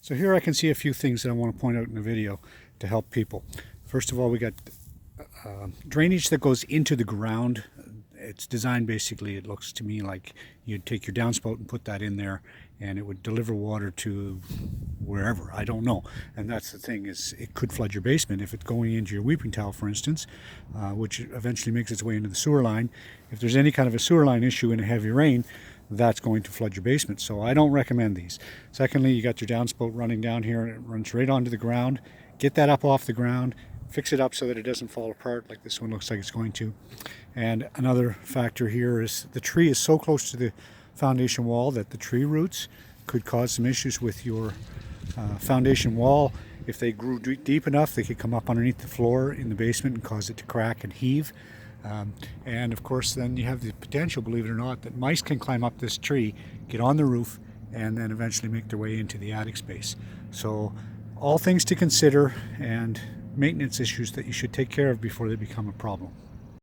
So here I can see a few things that I want to point out in the video to help people. First of all, we got drainage that goes into the ground. It's designed basically, it looks to me like you'd take your downspout and put that in there and it would deliver water to wherever, I don't know. And that's the thing, is it could flood your basement if it's going into your weeping towel, for instance, which eventually makes its way into the sewer line. If there's any kind of a sewer line issue in a heavy rain, that's going to flood your basement. So I don't recommend these. Secondly, you got your downspout running down here and it runs right onto the ground. Get that up off the ground, fix it up so that it doesn't fall apart like this one looks like it's going to. And another factor here is the tree is so close to the foundation wall that the tree roots could cause some issues with your foundation wall. If they grew deep enough, they could come up underneath the floor in the basement and cause it to crack and heave. And of course then you have the potential, believe it or not, that mice can climb up this tree, get on the roof, and then eventually make their way into the attic space. So all things to consider and maintenance issues that you should take care of before they become a problem.